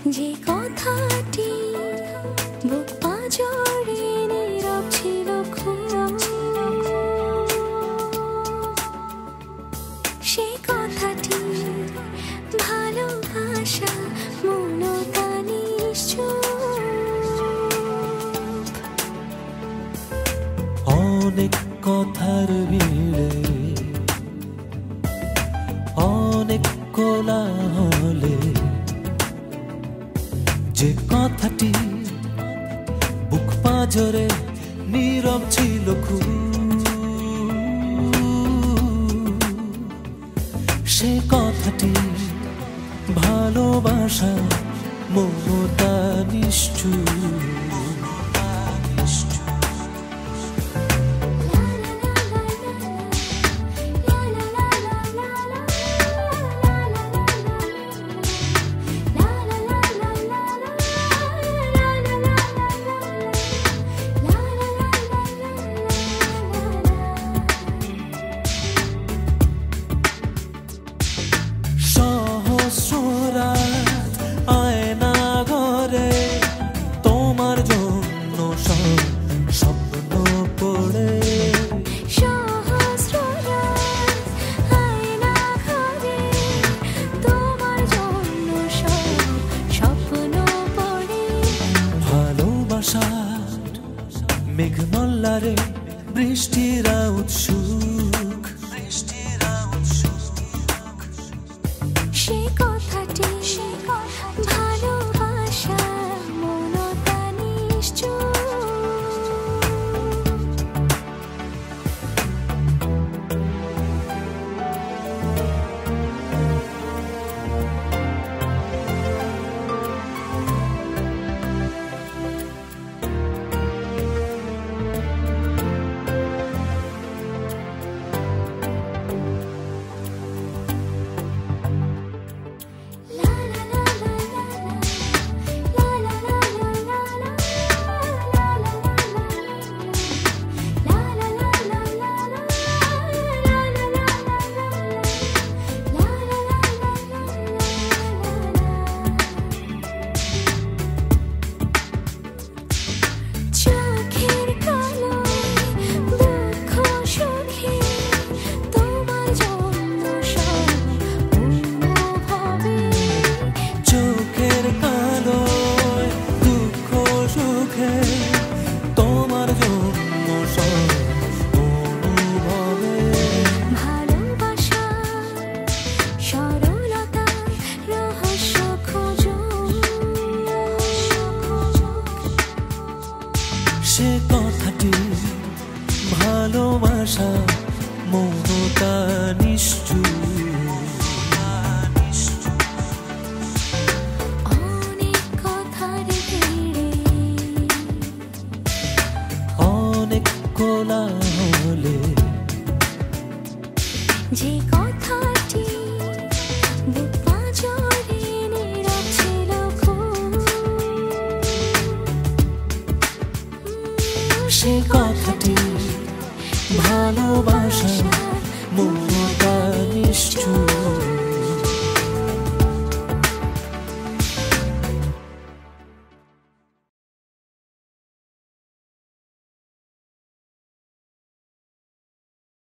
যে কথাটি বুক পাঁজরে নীরব ছিল সে কথাটি ভালোবাসা মনটা নিশ্চুপ। অনেক কথার ভিড়ে অনেক কোলাহলে যে কথাটি বুক পাঁজরে নীরব ছিল সে কথাটি ভালোবাসা মমতা নিশ্চুপ। মেঘমল্লারে বৃষ্টিরা উৎসুক সে কথাটি ভালোবাসা মনটা নিশ্চুপ। সে কথাটি ভালোবাসা মমতা নিশ্চুপ। অনেক কথার ভিড়ে অনেক কোলাহলে যে কথাটি বুক পাঁজরে নীরব ছিল সে কথাটি ভালোবাসা